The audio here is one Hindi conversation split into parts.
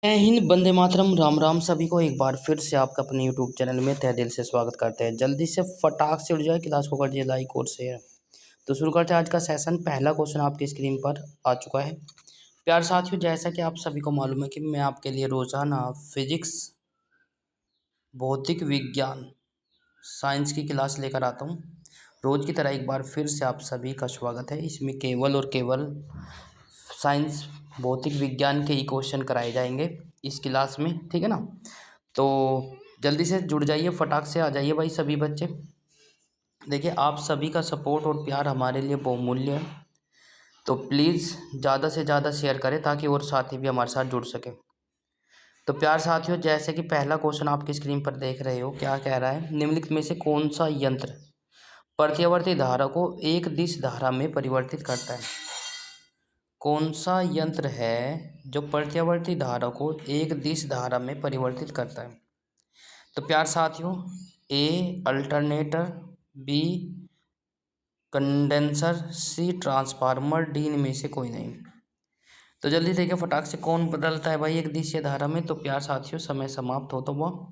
जय हिंद, वंदे मातरम, राम राम। सभी को एक बार फिर से आपका अपने यूट्यूब चैनल में तहे दिल से स्वागत करते हैं। जल्दी से फटाक से उड़ जाए, क्लास को कर दिए लाइक और शेयर। तो शुरू करते हैं आज का सेशन। पहला क्वेश्चन आपकी स्क्रीन पर आ चुका है। प्यार साथियों, जैसा कि आप सभी को मालूम है कि मैं आपके लिए रोजाना फिजिक्स, भौतिक विज्ञान, साइंस की क्लास लेकर आता हूँ। रोज की तरह एक बार फिर से आप सभी का स्वागत है। इसमें केवल और केवल साइंस, भौतिक विज्ञान के ही क्वेश्चन कराए जाएंगे इस क्लास में, ठीक है ना। तो जल्दी से जुड़ जाइए, फटाक से आ जाइए भाई सभी बच्चे। देखिए, आप सभी का सपोर्ट और प्यार हमारे लिए बहुमूल्य है, तो प्लीज़ ज़्यादा से ज़्यादा शेयर करें ताकि और साथी भी हमारे साथ जुड़ सके। तो प्यार साथियों, जैसे कि पहला क्वेश्चन आपकी स्क्रीन पर देख रहे हो, क्या कह रहा है, निम्नलिखित में से कौन सा यंत्र प्रत्यावर्ती धारा को एक दिश धारा में परिवर्तित करता है। कौन सा यंत्र है जो प्रत्यावर्ती धारा को एक दिश धारा में परिवर्तित करता है। तो प्यार साथियों, ए अल्टरनेटर, बी कंडेंसर, सी ट्रांसफार्मर, डी इनमें से कोई नहीं। तो जल्दी देखिए फटाक से, कौन बदलता है भाई एक दिशीय धारा में। तो प्यार साथियों, समय समाप्त हो तो वह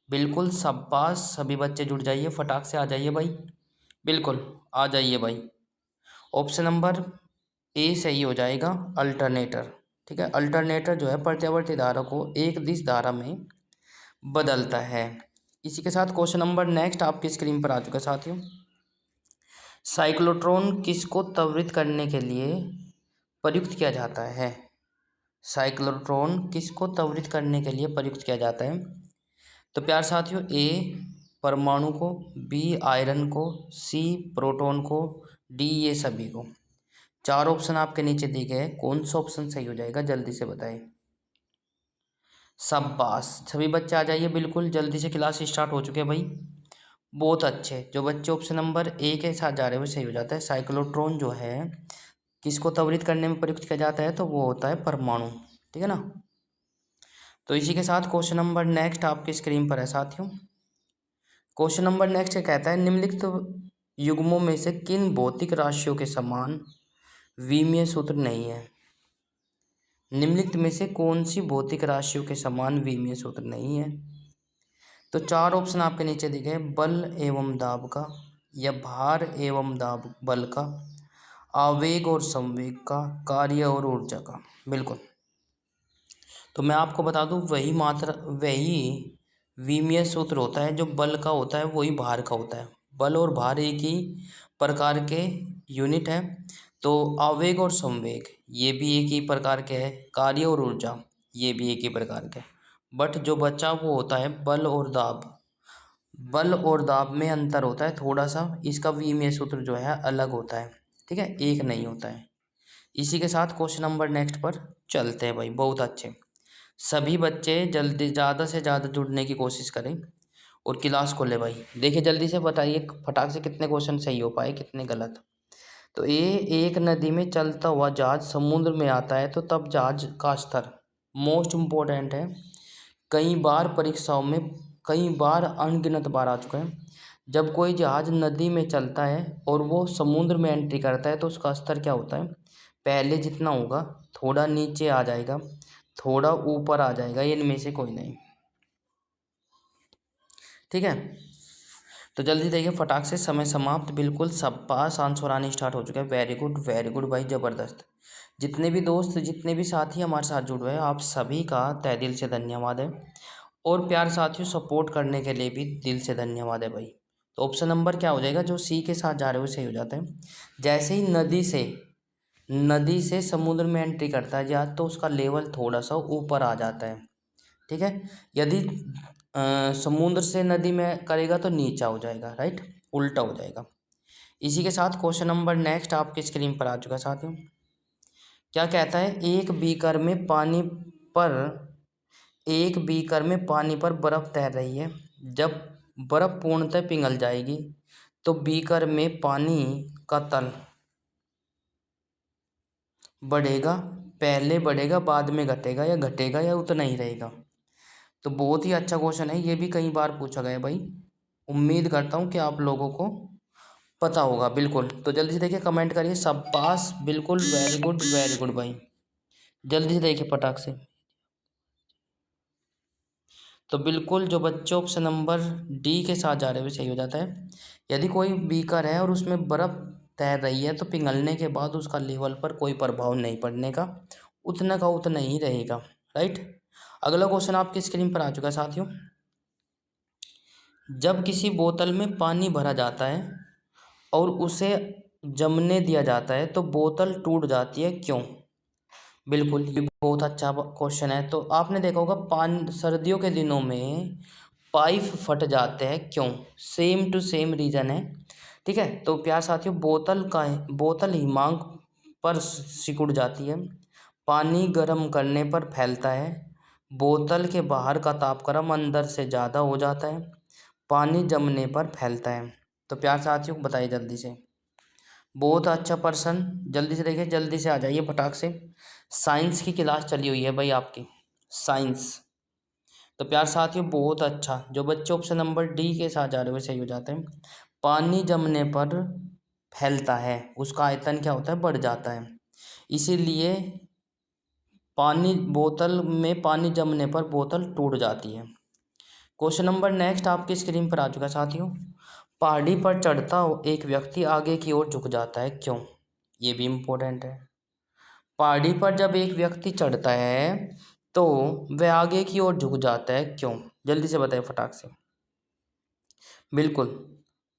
बिल्कुल शाबाश, सभी बच्चे जुड़ जाइए, फटाक से आ जाइए भाई, बिल्कुल आ जाइए भाई। ऑप्शन नंबर ए सही हो जाएगा, अल्टरनेटर। ठीक है, अल्टरनेटर जो है प्रत्यावर्ती धारा को एक दिश धारा में बदलता है। इसी के साथ क्वेश्चन नंबर नेक्स्ट आपकी स्क्रीन पर आ चुका है साथियों। साइक्लोट्रॉन किसको त्वरित करने के लिए प्रयुक्त किया जाता है। साइक्लोट्रॉन किसको त्वरित करने के लिए प्रयुक्त किया जाता है। तो प्यार साथियों, ए परमाणु को, बी आयरन को, सी प्रोटॉन को, डी ये सभी को। चार ऑप्शन आपके नीचे दिए गए, कौन सा ऑप्शन सही हो जाएगा जल्दी से बताएं। शाबाश, सभी बच्चे आ जाइए, बिल्कुल जल्दी से, क्लास स्टार्ट हो चुके हैं भाई, बहुत अच्छे। जो बच्चे ऑप्शन नंबर ए के साथ जा रहे हैं वो सही हो जाता है। साइक्लोट्रॉन जो है किसको त्वरित करने में प्रयुक्त किया जाता है, तो वो होता है परमाणु, ठीक है ना। तो इसी के साथ क्वेश्चन नंबर नेक्स्ट आपकी स्क्रीन पर है साथियों। क्वेश्चन नंबर नेक्स्ट कहता है, निम्नलिखित युग्मों में से किन भौतिक राशियों के समान विमीय सूत्र नहीं है। निम्नलिखित में से कौन सी भौतिक राशियों के समान विमीय सूत्र नहीं है। तो चार ऑप्शन आपके नीचे दिए गए, बल एवं दाब का, या भार एवं दाब बल का, आवेग और संवेग का, कार्य और ऊर्जा का। बिल्कुल, तो मैं आपको बता दूं, वही विमीय सूत्र होता है जो बल का होता है, वही भार का होता है। बल और भार एक ही प्रकार के यूनिट है। तो आवेग और संवेग ये भी एक ही प्रकार के है, कार्य और ऊर्जा ये भी एक ही प्रकार के, बट जो बचा वो होता है बल और दाब। बल और दाब में अंतर होता है थोड़ा सा, इसका विमीय सूत्र जो है अलग होता है, ठीक है, एक नहीं होता है। इसी के साथ क्वेश्चन नंबर नेक्स्ट पर चलते हैं भाई, बहुत अच्छे। सभी बच्चे जल्दी ज़्यादा से ज़्यादा जुड़ने की कोशिश करें और क्लास को ले भाई। देखिए जल्दी से बताइए फटाक से, कितने क्वेश्चन सही हो पाए, कितने गलत। तो ये, एक नदी में चलता हुआ जहाज समुद्र में आता है तो तब जहाज का स्तर मोस्ट इम्पोर्टेंट है। कई बार परीक्षाओं में, कई बार अनगिनत बार आ चुका है। जब कोई जहाज नदी में चलता है और वो समुद्र में एंट्री करता है तो उसका स्तर क्या होता है, पहले जितना होगा थोड़ा नीचे आ जाएगा, थोड़ा ऊपर आ जाएगा, इनमें से कोई नहीं, ठीक है। तो जल्दी देखिए फटाक से, समय समाप्त, बिल्कुल सब पास, आंसर आने स्टार्ट हो चुका है। वेरी गुड भाई, ज़बरदस्त। जितने भी दोस्त, जितने भी साथी हमारे साथ जुड़ रहे हैं, आप सभी का तहे दिल से धन्यवाद है। और प्यार साथियों, सपोर्ट करने के लिए भी दिल से धन्यवाद है भाई। तो ऑप्शन नंबर क्या हो जाएगा, जो सी के साथ जा रहे हो सही हो जाता है। जैसे ही नदी से समुद्र में एंट्री करता है जहाज, तो उसका लेवल थोड़ा सा ऊपर आ जाता है, ठीक है। यदि समुद्र से नदी में करेगा तो नीचा हो जाएगा, राइट, उल्टा हो जाएगा। इसी के साथ क्वेश्चन नंबर नेक्स्ट आपकी स्क्रीन पर आ चुका साथियों। क्या कहता है, पर एक बीकर में पानी पर बर्फ तैर रही है। जब बर्फ पूर्णतः पिघल जाएगी तो बीकर में पानी का तल बढ़ेगा, पहले बढ़ेगा बाद में घटेगा, या उतना ही रहेगा। तो बहुत ही अच्छा क्वेश्चन है, ये भी कई बार पूछा गया है भाई। उम्मीद करता हूँ कि आप लोगों को पता होगा, बिल्कुल। तो जल्दी से देखिए, कमेंट करिए, शाबाश, बिल्कुल वेरी गुड भाई। जल्दी से देखिए फटाक से। तो बिल्कुल जो बच्चे ऑप्शन नंबर डी के साथ जा रहे हैं वो सही हो जाता है। यदि कोई बीकर है और उसमें बर्फ़ तैर रही है तो पिघलने के बाद उसका लेवल पर कोई प्रभाव नहीं पड़ने का, उतना का उतना ही रहेगा। राइट। अगला क्वेश्चन आपकी स्क्रीन पर आ चुका है साथियों। जब किसी बोतल में पानी भरा जाता है और उसे जमने दिया जाता है तो बोतल टूट जाती है, क्यों? बिल्कुल, ये बहुत अच्छा क्वेश्चन है। तो आपने देखा होगा सर्दियों के दिनों में पाइप फट जाते हैं, क्यों? सेम टू सेम रीज़न है। ठीक है, तो प्यार साथियों, बोतल हिमांक पर सिकुड़ जाती है, पानी गर्म करने पर फैलता है, बोतल के बाहर का तापक्रम अंदर से ज़्यादा हो जाता है, पानी जमने पर फैलता है। तो प्यार साथियों बताइए जल्दी से। बहुत अच्छा पर्सन, जल्दी से देखिए, जल्दी से आ जाइए फटाक से। साइंस की क्लास चली हुई है भाई आपकी, साइंस। तो प्यार साथियों बहुत अच्छा, जो बच्चे ऑप्शन नंबर डी के साथ जा रहे हो सही हो जाते हैं। पानी जमने पर फैलता है, उसका आयतन क्या होता है, बढ़ जाता है, इसीलिए बोतल में पानी जमने पर बोतल टूट जाती है। क्वेश्चन नंबर नेक्स्ट आपकी स्क्रीन पर आ चुका है साथियों। पहाड़ी पर चढ़ता एक व्यक्ति आगे की ओर झुक जाता है, क्यों? ये भी इम्पोर्टेंट है। पहाड़ी पर जब एक व्यक्ति चढ़ता है तो वह आगे की ओर झुक जाता है, क्यों? जल्दी से बताइए फटाक से। बिल्कुल,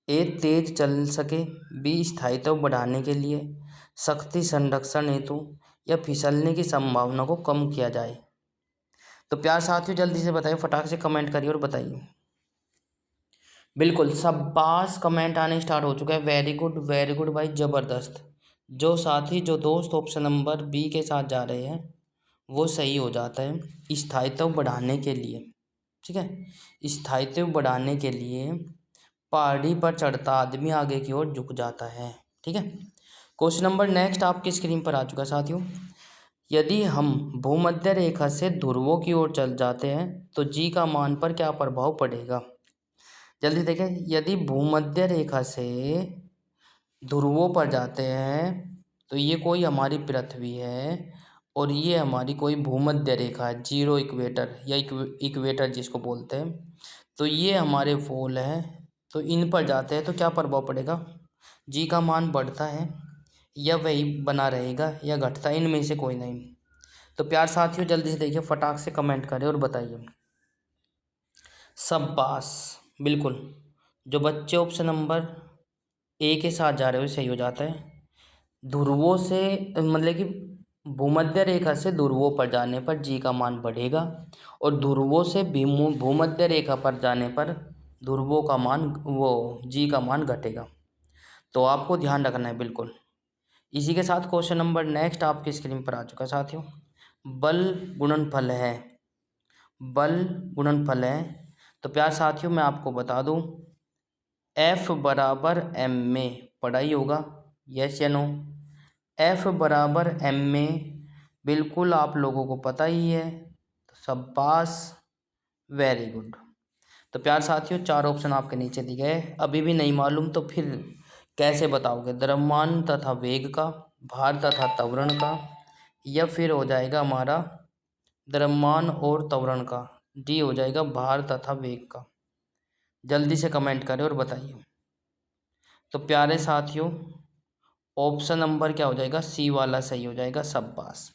ए तेज चल सके, बी स्थायित्व बढ़ाने के लिए, शक्ति संरक्षण हेतु, या फिसलने की संभावना को कम किया जाए। तो प्यार साथियों जल्दी से बताइए, फटाक से कमेंट करिए और बताइए। बिल्कुल, शाबाश, कमेंट आने स्टार्ट हो चुका है। वेरी गुड भाई, ज़बरदस्त। जो साथी जो दोस्त ऑप्शन नंबर बी के साथ जा रहे हैं वो सही हो जाता है। स्थायित्व बढ़ाने के लिए, ठीक है, स्थायित्व बढ़ाने के लिए पहाड़ी पर चढ़ता आदमी आगे की ओर झुक जाता है। ठीक है, क्वेश्चन नंबर नेक्स्ट आपकी स्क्रीन पर आ चुका है साथियों। यदि हम भूमध्य रेखा से ध्रुवों की ओर चल जाते हैं तो जी का मान पर क्या प्रभाव पड़ेगा? जल्दी देखें, यदि भूमध्य रेखा से ध्रुवों पर जाते हैं तो ये कोई हमारी पृथ्वी है और ये हमारी कोई भूमध्य रेखा है, जीरो इक्वेटर या इक्वेटर जिसको बोलते हैं। तो ये हमारे पोल है, तो इन पर जाते हैं तो क्या प्रभाव पड़ेगा? जी का मान बढ़ता है या वही बना रहेगा या घटता है, इनमें से कोई नहीं। तो प्यार साथियों जल्दी से देखिए, फटाक से कमेंट करें और बताइए। शाबाश, बिल्कुल, जो बच्चे ऑप्शन नंबर ए के साथ जा रहे हो सही हो जाता है। ध्रुवों से मतलब कि भूमध्य रेखा से ध्रुवों पर जाने पर जी का मान बढ़ेगा और ध्रुवों से भूमध्य रेखा पर जाने पर ध्रुवों का मान जी का मान घटेगा। तो आपको ध्यान रखना है बिल्कुल। इसी के साथ क्वेश्चन नंबर नेक्स्ट आपकी स्क्रीन पर आ चुका है साथियों। बल गुणनफल है, बल गुणनफल है। तो प्यार साथियों मैं आपको बता दूं, F बराबर एम में पढ़ाई होगा, यस या नो? F बराबर एम में बिल्कुल आप लोगों को पता ही है, तो शाबाश, वेरी गुड। तो प्यार साथियों चार ऑप्शन आपके नीचे दिए गए, अभी भी नहीं मालूम तो फिर कैसे बताओगे? द्रव्यमान तथा वेग का, भार तथा त्वरण का, या फिर हो जाएगा हमारा द्रव्यमान और त्वरण का, डी हो जाएगा भार तथा वेग का। जल्दी से कमेंट करें और बताइए। तो प्यारे साथियों ऑप्शन नंबर क्या हो जाएगा? सी वाला सही हो जाएगा, शाबाश,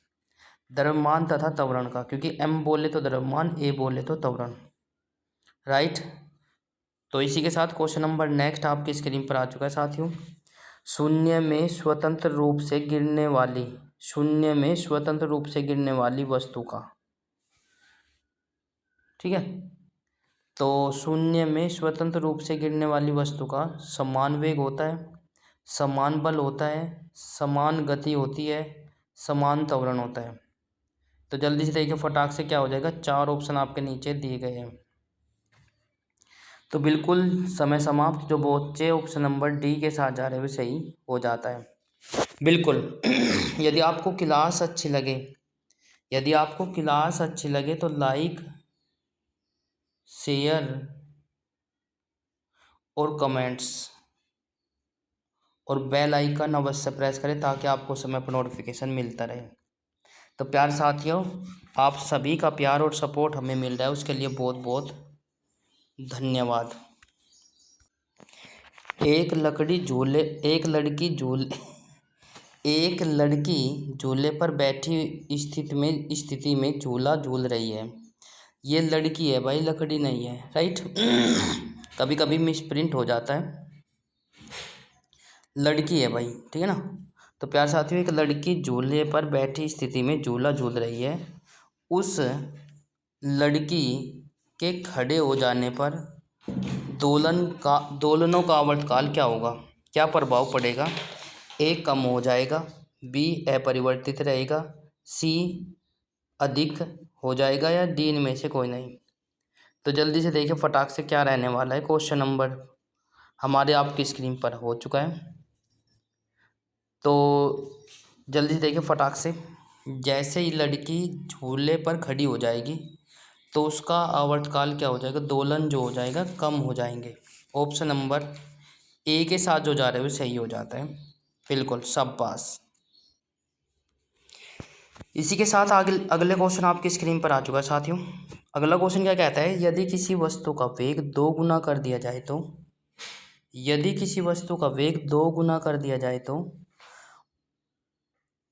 द्रव्यमान तथा त्वरण का, क्योंकि एम बोले तो द्रव्यमान, ए बोले तो त्वरण। राइट। तो इसी के साथ क्वेश्चन नंबर नेक्स्ट आपकी स्क्रीन पर आ चुका है साथियों। शून्य में स्वतंत्र रूप से गिरने वाली, शून्य में स्वतंत्र रूप से गिरने वाली वस्तु का, ठीक है, तो शून्य में स्वतंत्र रूप से गिरने वाली वस्तु का समान वेग होता है, समान बल होता है, समान गति होती है, समान त्वरण होता है। तो जल्दी से देखिए फटाक से क्या हो जाएगा, चार ऑप्शन आपके नीचे दिए गए हैं। तो बिल्कुल समय समाप्त, जो बच्चे ऑप्शन नंबर डी के साथ जा रहे हैं सही हो जाता है। बिल्कुल यदि आपको क्लास अच्छी लगे, यदि आपको क्लास अच्छी लगे तो लाइक, शेयर और कमेंट्स और बेल आइकन अवश्य प्रेस करें ताकि आपको समय पर नोटिफिकेशन मिलता रहे। तो प्यारे साथियों, आप सभी का प्यार और सपोर्ट हमें मिल रहा है, उसके लिए बहुत बहुत धन्यवाद। एक लकड़ी झूले एक लड़की झूले एक लड़की झूले पर बैठी स्थिति में झूला झूल रही है। ये लड़की है भाई, लकड़ी नहीं है, राइट। कभी कभी मिस प्रिंट हो जाता है, लड़की है भाई, ठीक है ना। तो प्यार साथियों, एक लड़की झूले पर बैठी स्थिति में झूला झूल रही है। उस लड़की के खड़े हो जाने पर दोलनों का आवर्तकाल क्या होगा, क्या प्रभाव पड़ेगा। ए कम हो जाएगा, बी अपरिवर्तित रहेगा, सी अधिक हो जाएगा, या डी इनमें से कोई नहीं। तो जल्दी से देखिए फटाक से क्या रहने वाला है। क्वेश्चन नंबर हमारे आपकी स्क्रीन पर हो चुका है, तो जल्दी से देखिए फटाक से। जैसे ही लड़की झूले पर खड़ी हो जाएगी तो उसका आवर्तकाल क्या हो जाएगा, दोलन जो हो जाएगा कम हो जाएंगे। ऑप्शन नंबर ए के साथ जो जा रहे हैं वो सही हो जाता है, बिल्कुल सब पास। इसी के साथ आगे अगले क्वेश्चन आपकी स्क्रीन पर आ चुका है साथियों। अगला क्वेश्चन क्या कहता है, यदि किसी वस्तु का वेग 2 गुना कर दिया जाए तो, यदि किसी वस्तु का वेग 2 गुना कर दिया जाए तो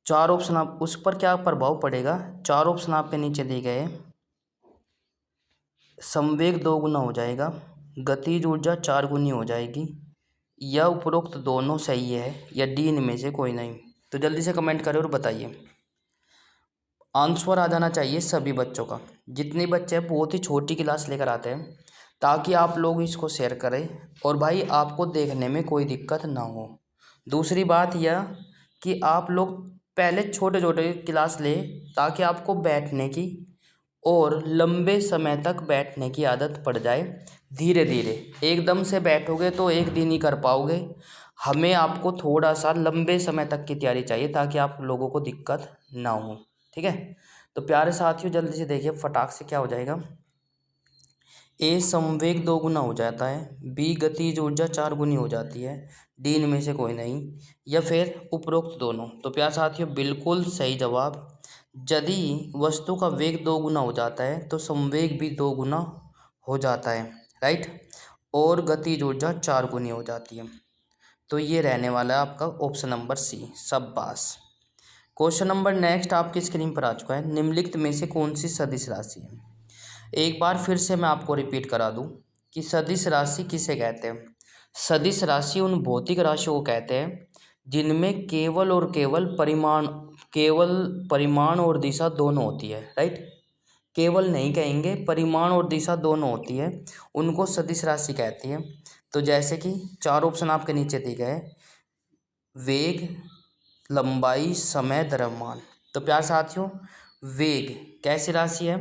चार ऑप्शन आप उस पर क्या प्रभाव पड़ेगा। चार ऑप्शन आपके नीचे दिए गए। संवेग 2 गुना हो जाएगा, गतिज ऊर्जा 4 गुनी हो जाएगी, या उपरोक्त दोनों सही है, या डी इनमें से कोई नहीं। तो जल्दी से कमेंट करें और बताइए। आंसर आ जाना चाहिए सभी बच्चों का, जितने बच्चे हैं बहुत ही छोटी क्लास लेकर आते हैं, ताकि आप लोग इसको शेयर करें और भाई आपको देखने में कोई दिक्कत ना हो। दूसरी बात यह कि आप लोग पहले छोटे छोटे क्लास लें, ताकि आपको बैठने की और लंबे समय तक बैठने की आदत पड़ जाए। धीरे धीरे एकदम से बैठोगे तो एक दिन ही कर पाओगे। हमें आपको थोड़ा सा लंबे समय तक की तैयारी चाहिए, ताकि आप लोगों को दिक्कत ना हो, ठीक है। तो प्यारे साथियों जल्दी से देखिए फटाक से क्या हो जाएगा। ए संवेग 2 गुना हो जाता है, बी गतिज ऊर्जा 4 गुनी हो जाती है, डी इनमें से कोई नहीं, या फिर उपरोक्त दोनों। तो प्यारे साथियों बिल्कुल सही जवाब। यदि वस्तु का वेग 2 गुना हो जाता है तो संवेग भी 2 गुना हो जाता है, राइट, और गतिज ऊर्जा 4 गुनी हो जाती है। तो ये रहने वाला है आपका ऑप्शन नंबर सी, सब पास। क्वेश्चन नंबर नेक्स्ट आपकी स्क्रीन पर आ चुका है। निम्नलिखित में से कौन सी सदिश राशि है। एक बार फिर से मैं आपको रिपीट करा दूं कि सदिश राशि किसे कहते हैं। सदिश राशि उन भौतिक राशियों को कहते हैं जिनमें केवल परिमाण और दिशा दोनों होती है, राइट। केवल नहीं कहेंगे, परिमाण और दिशा दोनों होती है, उनको सदिश राशि कहती है। तो जैसे कि चार ऑप्शन आपके नीचे दिए गए, वेग, लंबाई, समय, द्रव्यमान। तो प्यार साथियों वेग कैसी राशि है,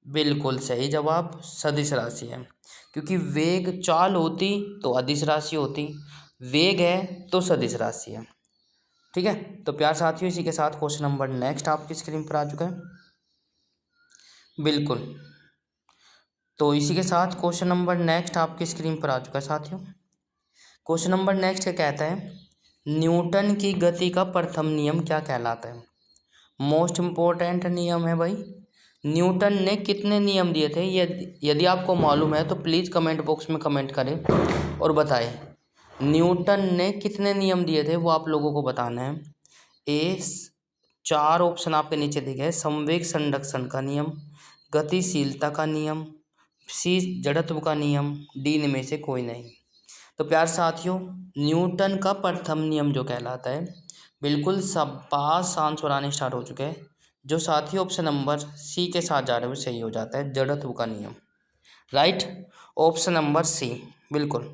बिल्कुल सही जवाब, सदिश राशि है। क्योंकि वेग चाल होती तो अदिश राशि होती, वेग है तो सदिश राशि है, ठीक है। तो प्यार साथियों इसी के साथ क्वेश्चन नंबर नेक्स्ट आपकी स्क्रीन पर आ चुका है, बिल्कुल। तो इसी के साथ क्वेश्चन नंबर नेक्स्ट आपकी स्क्रीन पर आ चुका है साथियों। क्वेश्चन नंबर नेक्स्ट क्या कहता है, न्यूटन की गति का प्रथम नियम क्या कहलाता है। मोस्ट इम्पोर्टेंट नियम है भाई। न्यूटन ने कितने नियम दिए थे, यदि आपको मालूम है तो प्लीज़ कमेंट बॉक्स में कमेंट करें और बताएं। न्यूटन ने कितने नियम दिए थे वो आप लोगों को बताना है। ए चार ऑप्शन आपके नीचे दिए गए, संवेग संरक्षण का नियम, गतिशीलता का नियम, सी जड़त्व का नियम, डी इनमें से कोई नहीं। तो प्यार साथियों न्यूटन का प्रथम नियम जो कहलाता है, बिल्कुल सब पास आंसर आने स्टार्ट हो चुके हैं। जो साथी ऑप्शन नंबर सी के साथ जा रहे हैं वो सही हो जाता है, जड़त्व का नियम, राइट, ऑप्शन नंबर सी, बिल्कुल।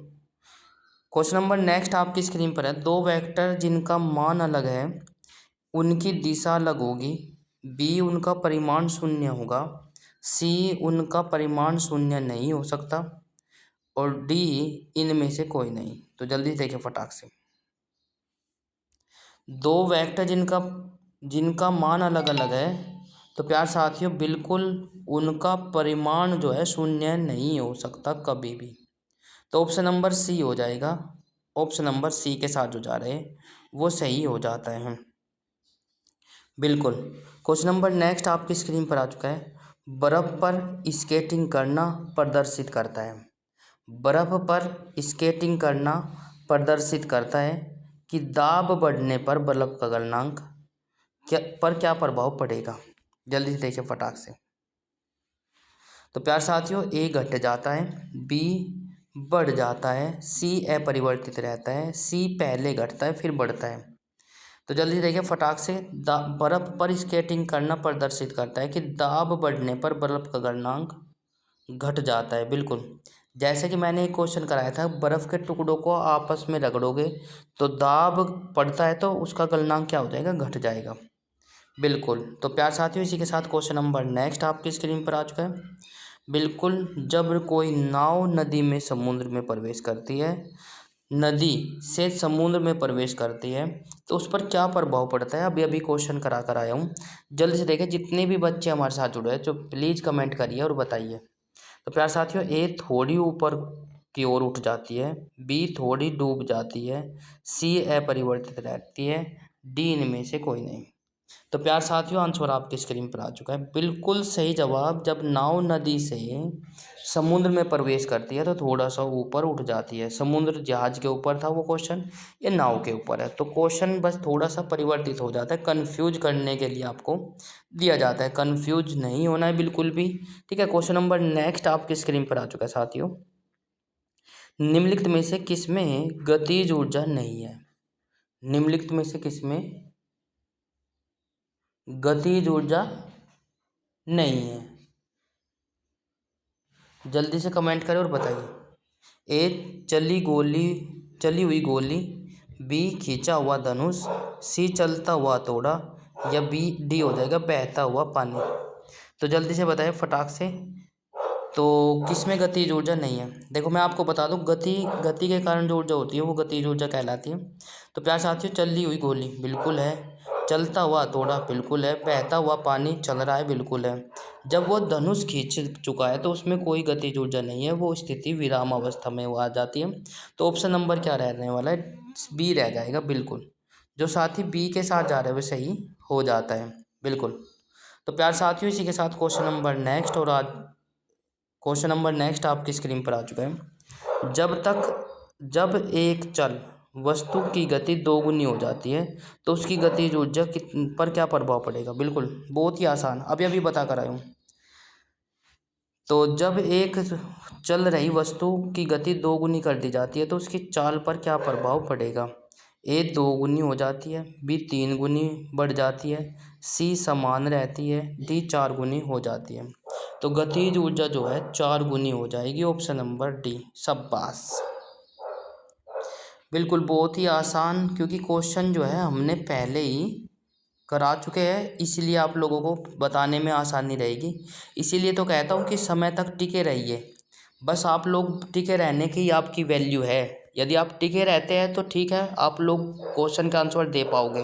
क्वेश्चन नंबर नेक्स्ट आपकी स्क्रीन पर है, दो वेक्टर जिनका मान अलग है उनकी दिशा अलग होगी, बी उनका परिमाण शून्य होगा, सी उनका परिमाण शून्य नहीं हो सकता, और डी इनमें से कोई नहीं। तो जल्दी देखिए फटाक से। दो वेक्टर जिनका मान अलग अलग है, तो प्यार साथियों बिल्कुल उनका परिमाण जो है शून्य नहीं हो सकता कभी भी। तो ऑप्शन नंबर सी हो जाएगा, ऑप्शन नंबर सी के साथ जो जा रहे हैं वो सही हो जाता है, बिल्कुल। क्वेश्चन नंबर नेक्स्ट आपकी स्क्रीन पर आ चुका है। बर्फ पर स्केटिंग करना प्रदर्शित करता है। बर्फ पर स्केटिंग करना प्रदर्शित करता है कि दाब बढ़ने पर बर्फ का गलनांक क्या प्रभाव पड़ेगा। जल्दी से देखिए फटाक से। तो प्यार साथियों, ए घट जाता है, बी बढ़ जाता है, सी अपरिवर्तित रहता है, सी पहले घटता है फिर बढ़ता है। तो जल्दी देखिए फटाक से। बर्फ पर स्केटिंग करना प्रदर्शित करता है कि दाब बढ़ने पर बर्फ का गलनांक घट जाता है। बिल्कुल, जैसे कि मैंने एक क्वेश्चन कराया था, बर्फ़ के टुकड़ों को आपस में रगड़ोगे तो दाब पड़ता है तो उसका गलनांक क्या हो जाएगा, घट जाएगा। बिल्कुल। तो प्यार साथियों, इसी के साथ क्वेश्चन नंबर नेक्स्ट आपकी स्क्रीन पर आ चुका है। बिल्कुल, जब कोई नाव नदी में समुद्र में प्रवेश करती है, नदी से समुद्र में प्रवेश करती है तो उस पर क्या प्रभाव पड़ता है। अभी अभी क्वेश्चन करा कर आया हूँ, जल्दी से देखें। जितने भी बच्चे हमारे साथ जुड़े हैं तो प्लीज़ कमेंट करिए और बताइए। तो प्यार साथियों, ए थोड़ी ऊपर की ओर उठ जाती है, बी थोड़ी डूब जाती है, सी अपरिवर्तित रहती है, डी इनमें से कोई नहीं। तो प्यार साथियों, आंसर आपकी स्क्रीन पर आ चुका है। बिल्कुल सही जवाब। जब नाव नदी से समुद्र में प्रवेश करती है तो थोड़ा सा ऊपर उठ जाती है। समुद्र जहाज के ऊपर था वो क्वेश्चन, ये नाव के ऊपर है। तो क्वेश्चन बस थोड़ा सा परिवर्तित हो जाता है, कंफ्यूज करने के लिए आपको दिया जाता है। कंफ्यूज नहीं होना है बिल्कुल भी, ठीक है। क्वेश्चन नंबर नेक्स्ट आपकी स्क्रीन पर आ चुका है साथियों। निम्नलिखित में से किसमें गतिज ऊर्जा नहीं है। निम्नलिखित में से किसमें गतिज ऊर्जा नहीं है। जल्दी से कमेंट करें और बताइए। ए चली हुई गोली, बी खींचा हुआ धनुष, सी चलता हुआ हथौड़ा, या बी डी हो जाएगा बहता हुआ पानी। तो जल्दी से बताइए फटाक से। तो किसमें गतिज ऊर्जा नहीं है। देखो मैं आपको बता दूं, गति के कारण जो ऊर्जा होती है वो गतिज ऊर्जा कहलाती है। तो प्यार साथियों, चली हुई गोली बिल्कुल है, चलता हुआ हथौड़ा बिल्कुल है, बहता हुआ पानी चल रहा है बिल्कुल है। जब वो धनुष खींच चुका है तो उसमें कोई गतिज ऊर्जा नहीं है, वो स्थिति विराम अवस्था में वो आ जाती है। तो ऑप्शन नंबर क्या रहने वाला है, बी रह जाएगा। बिल्कुल, जो साथी बी के साथ जा रहे हैं वो सही हो जाता है। बिल्कुल। तो प्यार साथियों, इसी के साथ क्वेश्चन नंबर नेक्स्ट और आज क्वेश्चन नंबर नेक्स्ट आपकी स्क्रीन पर आ चुका है। जब एक चल वस्तु की गति दोगुनी हो जाती है तो उसकी गतिज ऊर्जा पर क्या प्रभाव पड़ेगा। बिल्कुल, बहुत ही आसान, अभी अभी बता कर आया हूँ। तो जब एक चल रही वस्तु की गति दोगुनी कर दी जाती है तो उसकी चाल पर क्या प्रभाव पड़ेगा। ए दोगुनी हो जाती है, बी तीन गुनी बढ़ जाती है, सी समान रहती है, डी चार गुनी हो जाती है। तो गतिज ऊर्जा जो है चार गुनी हो जाएगी। Option number D. शाबाश, बिल्कुल बहुत ही आसान, क्योंकि क्वेश्चन जो है हमने पहले ही करा चुके हैं, इसीलिए आप लोगों को बताने में आसानी रहेगी। इसीलिए तो कहता हूँ कि समय तक टिके रहिए। बस आप लोग टिके रहने की आपकी वैल्यू है। यदि आप टिके रहते हैं तो ठीक है, आप लोग क्वेश्चन का आंसर दे पाओगे।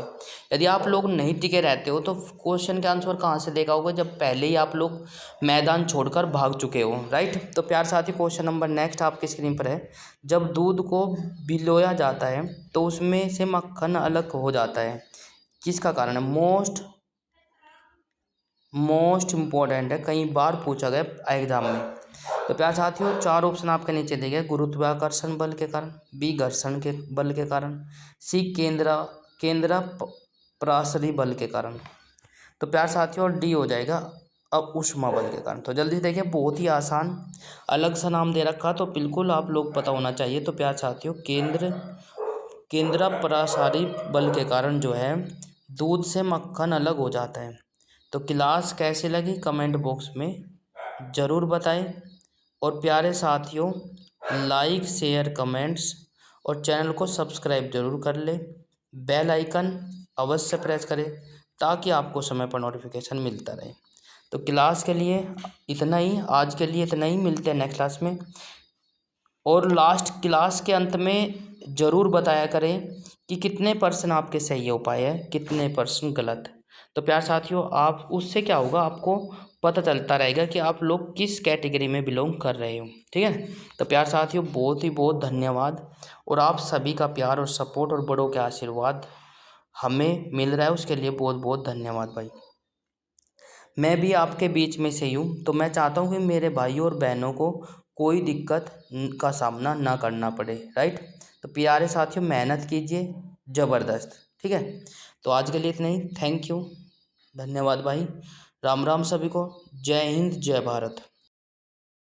यदि आप लोग नहीं टिके रहते हो तो क्वेश्चन का आंसर कहाँ से दे पाओगे, जब पहले ही आप लोग मैदान छोड़कर भाग चुके हो। राइट। तो प्यार साथी, क्वेश्चन नंबर नेक्स्ट आपकी स्क्रीन पर है। जब दूध को भिगोया जाता है तो उसमें से मक्खन अलग हो जाता है, किसका कारण है। मोस्ट इम्पोर्टेंट है, कई बार पूछा गया एग्जाम में। तो प्यार साथियों, चार ऑप्शन आपके नीचे दिए गए। गुरुत्वाकर्षण बल के कारण, बी घर्षण के बल के कारण, सी केंद्र पराशरी बल के कारण। तो प्यार साथियों, डी हो जाएगा अब ऊष्मा बल के कारण। तो जल्दी देखिए, बहुत ही आसान, अलग सा नाम दे रखा तो बिल्कुल आप लोग पता होना चाहिए। तो प्यार साथियों, केंद्र पराशरी बल के कारण जो है दूध से मक्खन अलग हो जाता है। तो क्लास कैसी लगी कमेंट बॉक्स में ज़रूर बताएं। और प्यारे साथियों, लाइक शेयर कमेंट्स और चैनल को सब्सक्राइब जरूर कर ले। बेल आइकन अवश्य प्रेस करें ताकि आपको समय पर नोटिफिकेशन मिलता रहे। तो क्लास के लिए इतना ही, आज के लिए इतना ही। मिलते हैं नेक्स्ट क्लास में। और लास्ट क्लास के अंत में ज़रूर बताया करें कि कितने % आपके सही हो पाए हैं, कितने % गलत। तो प्यार साथियों, आप उससे क्या होगा, आपको पता चलता रहेगा कि आप लोग किस कैटेगरी में बिलोंग कर रहे हो। ठीक है। तो प्यार साथियों, बहुत ही बहुत धन्यवाद। और आप सभी का प्यार और सपोर्ट और बड़ों के आशीर्वाद हमें मिल रहा है, उसके लिए बहुत बहुत धन्यवाद भाई। मैं भी आपके बीच में से ही हूँ, तो मैं चाहता हूँ कि मेरे भाइयों और बहनों को कोई दिक्कत का सामना ना करना पड़े, राइट। तो प्यारे साथियों, मेहनत कीजिए ज़बरदस्त, ठीक है। तो आज के लिए इतना ही। थैंक यू, धन्यवाद भाई। राम राम सभी को। जय हिंद, जय भारत।